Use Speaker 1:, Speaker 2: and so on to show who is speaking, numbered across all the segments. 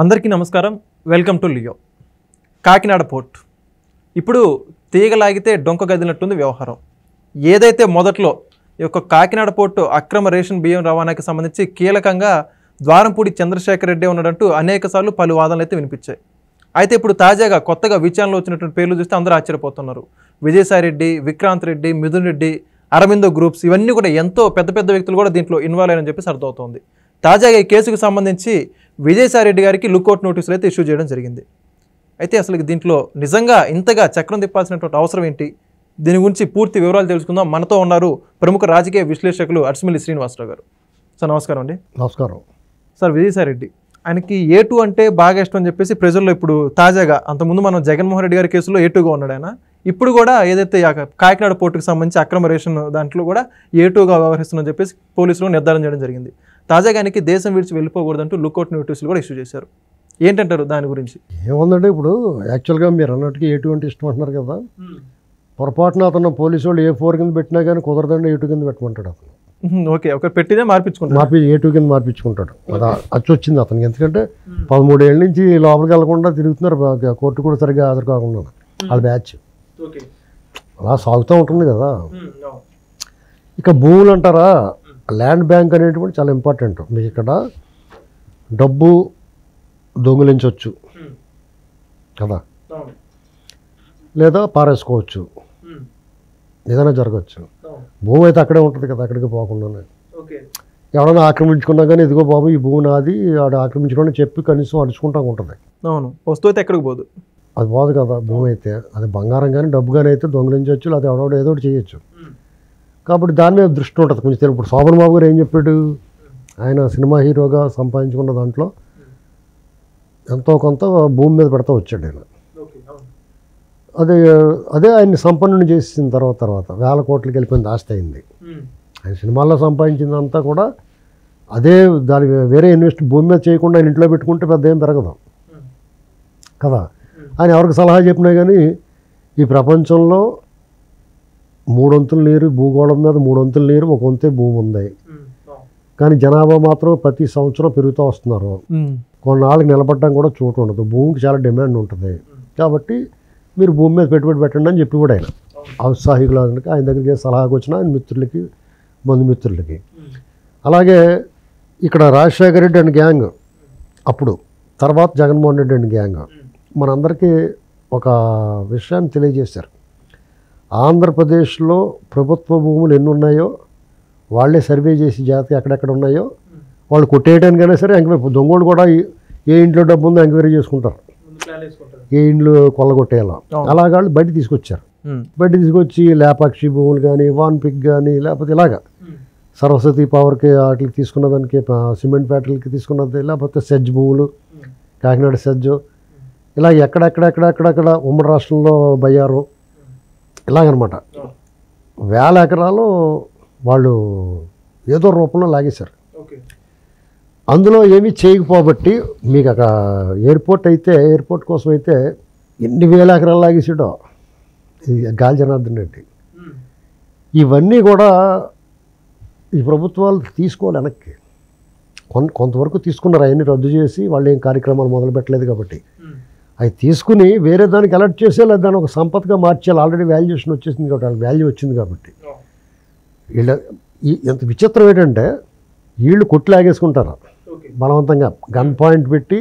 Speaker 1: అందరికీ నమస్కారం. Welcome to Leo. Kakinada port ఇప్పుడు తీగలాగితే డొంక గదినట్టుంది వ్యవహారం. ఏదైతే మొదట్లో ఈ యొక్క కాకినాడ పోర్టు అక్రమ రేషన్ బియ్యం రవాణాకి సంబంధించి కీలకంగా ద్వారంపూడి చంద్రశేఖర్ రెడ్డి ఉన్నాడంటూ అనేకసార్లు పలు వాదనలు అయితే వినిపించాయి. అయితే ఇప్పుడు తాజాగా కొత్తగా విచారణలో వచ్చినటువంటి పేర్లు చూస్తే అందరూ ఆశ్చర్యపోతున్నారు. విజయసాయిరెడ్డి, విక్రాంత్ రెడ్డి, మిథున్ రెడ్డి, అరవిందో గ్రూప్స్ ఇవన్నీ కూడా ఎంతో పెద్ద పెద్ద వ్యక్తులు కూడా దీంట్లో ఇన్వాల్వ్ అయ్యారని చెప్పేసి అర్థమవుతోంది. తాజాగా ఈ కేసుకు సంబంధించి విజయసాయిరెడ్డి గారికి లుక్అవుట్ నోటీసులు అయితే ఇష్యూ చేయడం జరిగింది. అయితే అసలు దీంట్లో నిజంగా ఇంతగా చక్రం తిప్పాల్సినటువంటి అవసరం ఏంటి? దీని గురించి పూర్తి వివరాలు తెలుసుకుందాం. మనతో ఉన్నారు ప్రముఖ రాజకీయ విశ్లేషకులు అర్స్మిల్లి శ్రీనివాసరావు గారు. సార్ నమస్కారం అండి.
Speaker 2: నమస్కారం
Speaker 1: సార్, విజయసాయిరెడ్డి ఆయనకి A2 అంటే బాగా ఇష్టం అని చెప్పేసి ప్రజల్లో ఇప్పుడు తాజాగా, అంతకుముందు మనం జగన్మోహన్ రెడ్డి గారి కేసులో A2గా ఉన్నాడు ఆయన. ఇప్పుడు కూడా ఏదైతే కాకినాడ పోర్టుకు సంబంధించి అక్రమ రేషన్ దాంట్లో కూడా A2గా వ్యవహరిస్తుందని చెప్పేసి పోలీసులు నిర్ధారణ చేయడం జరిగింది. తాజాగా ఆయనకి దేశం విడిచి వెళ్ళిపోకూడదంటూ లుక్అవుట్ నోటీసులు కూడా ఇష్యూ చేశారు. ఏంటంటారు దాని గురించి?
Speaker 2: ఏముందంటే, ఇప్పుడు యాక్చువల్గా మీరు అన్నట్టుగా A2 అంటే ఇష్టం అంటున్నారు కదా, పొరపాటున అతను పోలీసు వాళ్ళు A4 కింద పెట్టినా కానీ కుదరదండి, A2 కింద పెట్టమంటాడు అతను.
Speaker 1: ఓకే, ఒక పెట్టిదే మార్పించుకుంటాడు,
Speaker 2: A2 కింద మార్పించుకుంటాడు. అది అచ్చి వచ్చింది అతనికి. ఎందుకంటే 13 ఏళ్ళ నుంచి లోపలికి వెళ్ళకుండా తిరుగుతున్నారు, కోర్టు కూడా సరిగ్గా హాజరు కాకుండా వాళ్ళ బ్యాచ్ అలా సాగుతూ ఉంటుంది కదా. ఇక భూములు అంటారా, ల్యాండ్ బ్యాంక్ అనేటువంటి చాలా ఇంపార్టెంట్. మీకు ఇక్కడ డబ్బు దొంగిలించవచ్చు కదా, లేదా పారేసుకోవచ్చు, ఏదైనా జరగచ్చు. భూమి అయితే అక్కడే ఉంటుంది కదా, అక్కడికి పోకుండానే. ఎవరైనా ఆక్రమించుకున్నా కానీ ఇదిగో బాబు ఈ భూమి నాది, ఆడు ఆక్రమించుకోండి చెప్పి కనీసం అడుచుకుంటా ఉంటుంది.
Speaker 1: అవును, వస్తువు అయితే ఎక్కడికి పోదు,
Speaker 2: అది పోదు కదా. భూమి అయితే అది బంగారం కానీ డబ్బు కానీ అయితే దొంగిలించవచ్చు, లేదా ఎవడో ఏదో ఒకటి చేయొచ్చు. కాబట్టి దాని మీద దృష్టి ఉంటుంది కొంచెం. ఇప్పుడు శోభన్ బాబు గారు ఏం చెప్పాడు, ఆయన సినిమా హీరోగా సంపాదించుకున్న దాంట్లో ఎంతో కొంత భూమి మీద పెడతా వచ్చాడు ఆయన. అదే ఆయన్ని సంపన్నుని చేసిన తర్వాత వేల కోట్లకి వెళ్ళిపోయింది, ఆస్తి అయింది. ఆయన సినిమాల్లో సంపాదించిందంతా కూడా అదే, దాని వేరే భూమి మీద చేయకుండా ఆయన ఇంట్లో పెట్టుకుంటే పెద్ద ఏం పెరగదు కదా. ఆయన ఎవరికి సలహా చెప్పినా కానీ ఈ ప్రపంచంలో 3 వంతుల నీరు, భూగోళం మీద 3 వంతుల నీరు, 1 వంతే భూమి ఉంది. కానీ జనాభా మాత్రం ప్రతి సంవత్సరం పెరుగుతూ వస్తున్నారు. కొన్నాళ్ళకి నిలబడడం కూడా చోటు ఉండదు, భూమికి చాలా డిమాండ్ ఉంటుంది. కాబట్టి మీరు భూమి మీద పెట్టుబడి పెట్టండి అని చెప్పి కూడా ఆయన ఔత్సాహికులు ఆయన దగ్గరికి సలహాకి వచ్చిన ఆయన మిత్రులకి, బంధుమిత్రులకి. అలాగే ఇక్కడ రాజశేఖర రెడ్డి అండ్ గ్యాంగ్, అప్పుడు తర్వాత జగన్మోహన్ రెడ్డి అండ్ గ్యాంగ్ మనందరికీ ఒక విషయాన్ని తెలియజేశారు. ఆంధ్రప్రదేశ్లో ప్రభుత్వ భూములు ఎన్ని ఉన్నాయో వాళ్ళే సర్వే చేసి జాతి ఎక్కడెక్కడ ఉన్నాయో వాళ్ళు కొట్టేయడానికైనా సరే ఎంక్వైరీ, దొంగోడు కూడా ఏ ఇంట్లో డబ్బు ఉందో ఎంక్వైరీ చేసుకుంటారు, ఏ ఇంట్లో కొల్లగొట్టేయాలో. అలాగా వాళ్ళు బయట తీసుకొచ్చారు. బయట తీసుకొచ్చి లేపాక్షి భూములు కానీ, వాన్ పిక్ కానీ, లేకపోతే ఇలాగా సరస్వతి పవర్కి వాటికి తీసుకున్న దానికి, సిమెంట్ ఫ్యాక్టరీలకి తీసుకున్నది, లేకపోతే సెజ్ భూములు, కాకినాడ సెజ్, ఇలా ఎక్కడెక్కడెక్కడెక్కడెక్కడ ఉమ్మడి రాష్ట్రంలో బయ్యారు, ఇలాగనమాట. 1000 ఎకరాలు వాళ్ళు ఏదో రూపంలో లాగేశారు. అందులో ఏమీ చేయకపోబట్టి మీకు ఒక ఎయిర్పోర్ట్ కోసం అయితే ఎన్ని 1000 ఎకరాలు లాగేసాడో గాలి జనార్దన్ రెడ్డి. ఇవన్నీ కూడా ఈ ప్రభుత్వాలు తీసుకోవాలి వెనక్కి. కొంతవరకు తీసుకున్నారు, అవన్నీ రద్దు చేసి వాళ్ళు ఏం కార్యక్రమాలు మొదలు పెట్టలేదు కాబట్టి. అవి తీసుకుని వేరే దానికి అలర్ట్ చేసే, లేదా దాన్ని ఒక సంపత్గా మార్చేయాలి. ఆల్రెడీ వాల్యుయేషన్ వచ్చేసింది కాబట్టి, వాళ్ళకి వాల్యూ వచ్చింది కాబట్టి. వీళ్ళ ఎంత విచిత్రం ఏంటంటే, వీళ్ళు కొట్టి లాగేసుకుంటారు బలవంతంగా, గన్ పాయింట్ పెట్టి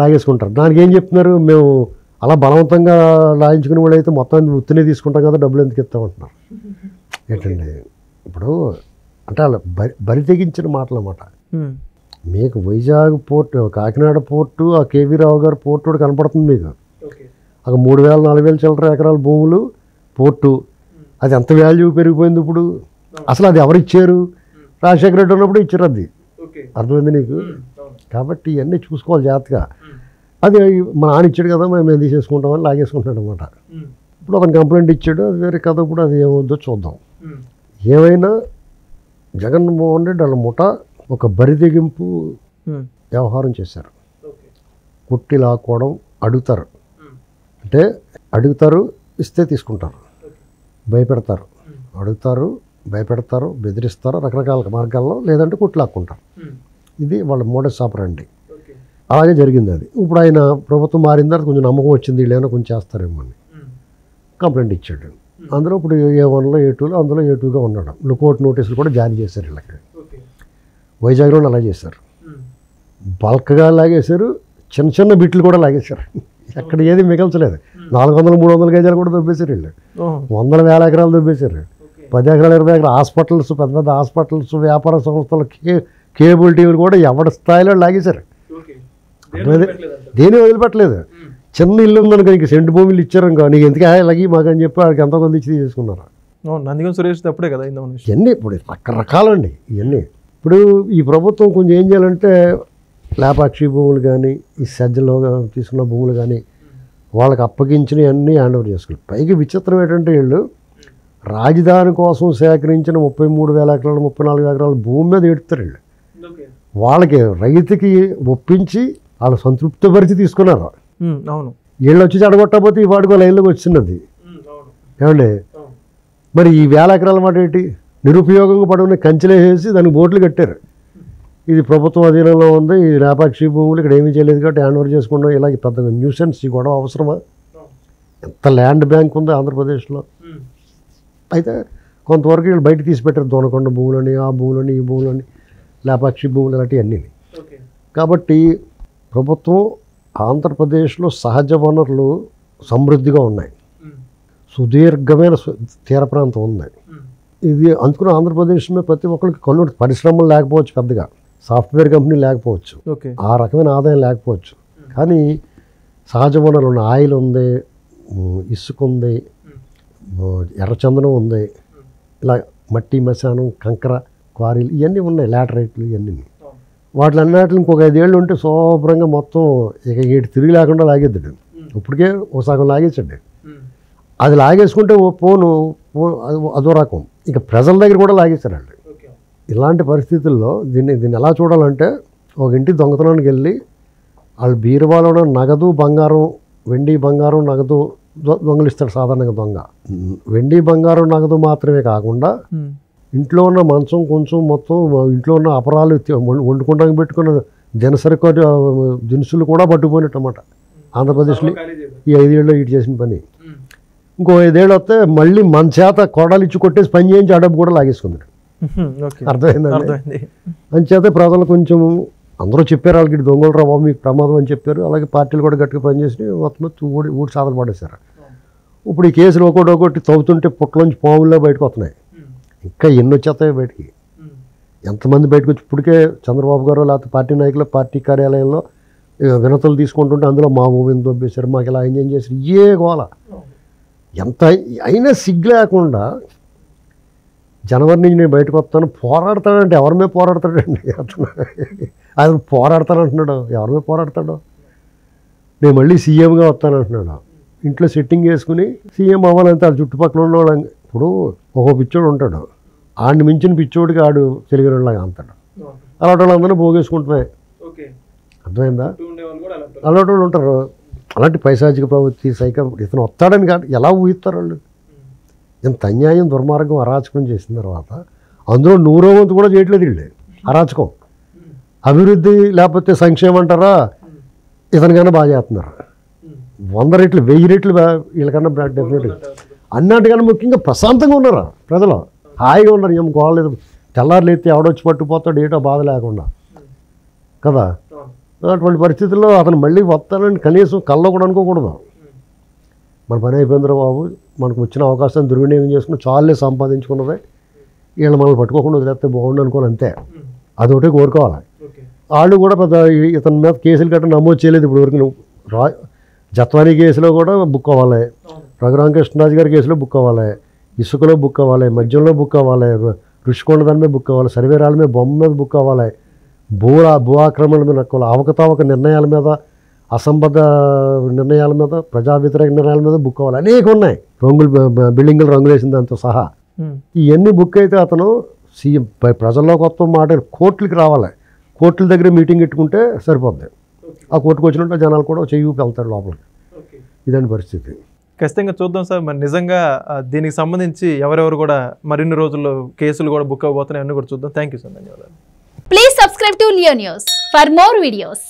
Speaker 2: లాగేసుకుంటారు. దానికి ఏం చెప్తున్నారు, మేము అలా బలవంతంగా లాగించుకునే వాళ్ళు అయితే మొత్తం ఉత్తినే తీసుకుంటాం కదా, డబ్బులు ఎందుకు ఇస్తామంటున్నారు. ఏంటండి ఇప్పుడు అంటే వాళ్ళ బరి తెగించిన మాటలు అన్నమాట. మీకు వైజాగ్ పోర్టు, కాకినాడ పోర్టు, ఆ కేవీ రావు గారు పోర్టు కూడా కనపడుతుంది మీకు. అక్కడ 3000-4000 చిల్లర ఎకరాల భూములు పోర్టు, అది ఎంత వాల్యూ పెరిగిపోయింది ఇప్పుడు. అసలు అది ఎవరిచ్చారు? రాజశేఖర రెడ్డి ఉన్నప్పుడు ఇచ్చారు, అది అర్థమైంది నీకు. కాబట్టి ఇవన్నీ చూసుకోవాలి జాగ్రత్తగా. అది మా నాన్న ఇచ్చాడు కదా, మేము తీసేసుకుంటామని లాగేసుకుంటాడు అనమాట. ఇప్పుడు అతను కంప్లైంట్ ఇచ్చాడు, అది వేరే కథ. కూడా అది ఏమవుద్దో చూద్దాం. ఏమైనా జగన్మోహన్ రెడ్డి వాళ్ళ ముఠ ఒక బరిదెగింపు వ్యవహారం చేశారు. కుట్టి లాక్కోవడం, అడుగుతారు అంటే అడుగుతారు, ఇస్తే తీసుకుంటారు, భయపెడతారు, అడుగుతారు, భయపెడతారు, బెదిరిస్తారు రకరకాల మార్గాల్లో, లేదంటే కుట్టి లాక్కుంటారు. ఇది వాళ్ళ మోడస్ ఆపరండి. అలాగే జరిగింది అది. ఇప్పుడు ఆయన ప్రభుత్వం మారిన తర్వాత కొంచెం నమ్మకం వచ్చింది, వీళ్ళు ఏమైనా కొంచెం చేస్తారేమో అని కంప్లైంట్ ఇచ్చాడు. అందులో ఇప్పుడు A1లో A2లో అందులో A2గా ఉన్నాడు. లుకౌట్ నోటీసులు కూడా జారీ చేశారు వీళ్ళకి. వైజాగ్లో అలా చేశారు, బల్క్గా లాగేశారు, చిన్న చిన్న బిట్లు కూడా లాగేశారు. ఎక్కడ ఏది మిగల్చలేదు. 400-300 గజాలు కూడా దొబ్బేశారు వీళ్ళు. 100,000 ఎకరాలు దొబ్బేశారు. 10 ఎకరాలు 20 ఎకరాలు హాస్పిటల్స్, పెద్ద పెద్ద హాస్పిటల్స్, వ్యాపార సంస్థలు, కేబుల్ టీవీలు కూడా ఎవరి స్థాయిలో లాగేశారు. దేని వదిలిపెట్టలేదు. చిన్న ఇల్లు ఉందనుకో, నీకు సెంటు భూములు ఇచ్చారు అనుకో, నీకు ఎందుకు ఇలాగి మాకు అని చెప్పి వాళ్ళకి ఎంతో కొంత ఇచ్చి తీసుకున్నారు.
Speaker 1: నందిగం సురేష్ అప్పుడే కదా
Speaker 2: ఇవన్నీ ఇప్పుడు రకరకాలండి ఇవన్నీ. ఇప్పుడు ఈ ప్రభుత్వం కొంచెం ఏం చేయాలంటే లేపాక్షి భూములు కానీ, ఈ సజ్జలో తీసుకున్న భూములు కానీ వాళ్ళకి అప్పగించినవి అన్నీ హ్యాండ్ ఓవర్ చేసుకోవాలి. పైకి విచిత్రం ఏంటంటే వీళ్ళు రాజధాని కోసం సేకరించిన 33,000 ఎకరాలు 34,000 ఎకరాల భూమి మీద ఎడుతారు వీళ్ళు. వాళ్ళకి రైతుకి ఒప్పించి వాళ్ళు సంతృప్తిపరిచి తీసుకున్నారు.
Speaker 1: అవును,
Speaker 2: వీళ్ళు వచ్చి చెడగొట్టకపోతే ఈ వాడికి లైన్లోకి వచ్చినది ఏమండి. మరి ఈ 1,000 ఎకరాల మాట ఏంటి, నిరుపయోగంగా పడుకుని కంచెలు వేసి దానికి బోట్లు కట్టారు. ఇది ప్రభుత్వం అధీనంలో ఉంది, ఈ లేపాక్షి భూములు ఇక్కడ ఏమీ చేయలేదు కాబట్టి హ్యాండ్ ఓవర్ చేసుకున్నాం. ఇలాగ పెద్ద న్యూసెన్స్, ఈ గొడవ అవసరమా? ఎంత ల్యాండ్ బ్యాంక్ ఉంది ఆంధ్రప్రదేశ్లో. అయితే కొంతవరకు వీళ్ళు బయట తీసి పెట్టారు, దొనకొండ భూములని, ఆ భూములని, ఈ భూములని, లేపాక్షి భూములు అలాంటివి అన్నీ. కాబట్టి ప్రభుత్వం ఆంధ్రప్రదేశ్లో సహజ వనరులు సమృద్ధిగా ఉన్నాయి, సుదీర్ఘమైన తీర ప్రాంతం ఉంది. ఇది అందుకుని ఆంధ్రప్రదేశ్ మీద ప్రతి ఒక్కరికి కొన్ని పరిశ్రమలు లేకపోవచ్చు, పెద్దగా సాఫ్ట్వేర్ కంపెనీ లేకపోవచ్చు, ఆ రకమైన ఆదాయం లేకపోవచ్చు, కానీ సహజ వనరులు ఉన్నాయి. ఆయిల్ ఉంది, ఇసుక ఉంది, ఎర్రచందనం ఉంది, ఇలా మట్టి మశానం, కంకర క్వారీలు ఇవన్నీ ఉన్నాయి, లాటరైట్లు ఇవన్నీ. వాటిలన్నిటిని ఇంకొక 5 ఏళ్ళు ఉంటే శుభ్రంగా మొత్తం ఇక ఏడు తిరిగి లేకుండా లాగేద్దాడు. ఇప్పటికే ఓ సగం లాగేసాడు. అది లాగేసుకుంటే ఓ పోను అదో రకం, ఇక ప్రజల దగ్గర కూడా లాగేశారు వాళ్ళు. ఇలాంటి పరిస్థితుల్లో దీన్ని ఎలా చూడాలంటే, ఒక ఇంటి దొంగతనానికి వెళ్ళి వాళ్ళు బీరువాలో నగదు బంగారం, వెండి బంగారం నగదు దొంగలిస్తాడు సాధారణంగా దొంగ. వెండి బంగారం నగదు మాత్రమే కాకుండా ఇంట్లో ఉన్న మంచం కొంచెం మొత్తం, ఇంట్లో ఉన్న అపరాలు వండుకుంటానికి పెట్టుకున్న దినుసులు కూడా పట్టుకుపోయినట్టు అన్నమాట ఆంధ్రప్రదేశ్లో ఈ 5 ఏళ్ళు ఇటు చేసిన పని. ఇంకో 5 ఏళ్ళు వస్తే మళ్ళీ మన చేత కొడాలు ఇచ్చి కొట్టేసి పని చేయించి ఆ డబ్బు కూడా లాగేసుకుంది. అర్థమైందండి. అంచేత ప్రజలు కొంచెం అందరూ చెప్పారు వాళ్ళకి, దొంగలు రా బాబు మీకు ప్రమాదం అని చెప్పారు. అలాగే పార్టీలు కూడా గట్టిగా పనిచేసి మొత్తం ఊడి సాధన పడేశారు. ఇప్పుడు ఈ కేసులు ఒకటి తవ్వుతుంటే పుట్టలోంచి పాముల్లో బయటకు వస్తున్నాయి. ఇంకా ఎన్ని వచ్చేస్తాయి బయటికి, ఎంతమంది బయటకు వచ్చి. ఇప్పటికే చంద్రబాబు గారు లేకపోతే పార్టీ నాయకులు పార్టీ కార్యాలయంలో వినతులు తీసుకుంటుంటే అందులో మా భూమిని దొబ్బేశారు, మాకు ఇలా ఎంజాయ్ చేశారు, ఏ గోల. ఎంత అయినా సిగ్గు లేకుండా జనవరి నుంచి నేను బయటకు వస్తాను పోరాడతాడంటే ఎవరి మీద పోరాడతాడండి అతను? అది పోరాడతానంటున్నాడు, ఎవరి మీద పోరాడతాడు? నేను మళ్ళీ సీఎంగా వస్తానంటున్నాడు. ఇంట్లో సెట్టింగ్ వేసుకుని సీఎం అవ్వాలంటే ఆ చుట్టుపక్కల ఉన్న వాళ్ళు. ఇప్పుడు ఒక పిచ్చోడు ఉంటాడు, ఆడిని మించిన పిచ్చోడికి ఆడు తెలివిలాగా అంటాడు. అలాంటి వాళ్ళందరూ పోగేసుకుంటున్నాయి. అర్థమైందా? అలాంటి వాళ్ళు ఉంటారు. అలాంటి పైశాచిక ప్రవృత్తి ఇతను వస్తాడని కాదు, ఎలా ఊహిస్తారు వాళ్ళు? ఇంత అన్యాయం, దుర్మార్గం, అరాచకం చేసిన తర్వాత అందులో 100వ వంతు కూడా చేయట్లేదు వీళ్ళు. అరాచకం, అభివృద్ధి లేకపోతే సంక్షేమం అంటారా, ఇతనికన్నా బాగా చేస్తున్నారు. 100 రెట్లు 1000 రెట్లు వీళ్ళకన్నా డెఫినెట్గా. అన్నట్టుకన్నా ముఖ్యంగా ప్రశాంతంగా ఉన్నారా ప్రజలు, హాయిగా ఉన్నారు. ఏం గోడలేదు, తెల్లారులు ఎత్తి ఎవడొచ్చి పట్టుకుపోతాడు ఏటో బాధ లేకుండా కదా. అటువంటి పరిస్థితుల్లో అతను మళ్ళీ వస్తానని కనీసం కల్లో కూడా అనుకోకూడదు. మన పని అయిపోయిందిరా బాబు, మనకు వచ్చిన అవకాశాన్ని దుర్వినియోగం చేసుకుని చాలే సంపాదించుకున్నదే, వీళ్ళు మనల్ని పట్టుకోకుండా వదిలేస్తే బాగుండు అనుకోని అంతే. అదొకటే కోరుకోవాలి. వాళ్ళు కూడా పెద్ద ఇతని మీద కేసులు గట్రా నమోదు చేయలేదు ఇప్పటివరకు. జత్వానీ కేసులో కూడా బుక్ అవ్వాలి, రఘురామకృష్ణరాజు గారి కేసులో బుక్ అవ్వాలి, ఇసుకలో బుక్ అవ్వాలి, మద్యంలో బుక్ అవ్వాలి, ఋషికొండ దాని మీద బుక్ అవ్వాలి, సర్వేరాల మీద బొమ్మ మీద బుక్ అవ్వాలి, భూ ఆక్రమణల మీద నక్కవాలి, అవకతవక నిర్ణయాల మీద, అసంబద్ధ నిర్ణయాల మీద, ప్రజా వ్యతిరేక నిర్ణయాల మీద బుక్ అవ్వాలి. అనేక ఉన్నాయి, బిల్డింగులు రంగులు వేసిన దాంతో సహా. ఇవన్నీ బుక్ అయితే అతను సీఎం ప్రజల్లోకి కొత్త మాట కోర్టులకి రావాలి. కోర్టుల దగ్గర మీటింగ్ పెట్టుకుంటే సరిపోద్ది. ఆ కోర్టుకు వచ్చినట్టు జనాలు కూడా చెయ్యి వెళ్తారు లోపలికి. ఇదండి పరిస్థితి.
Speaker 1: ఖచ్చితంగా చూద్దాం సార్. మరి నిజంగా దీనికి సంబంధించి ఎవరెవరు కూడా మరిన్ని రోజుల్లో కేసులు కూడా బుక్ అవ్వబోతున్నాయి అన్నీ కూడా చూద్దాం. థ్యాంక్ యూ సార్, ధన్యవాదాలు.
Speaker 3: Please subscribe to Leo News for more videos.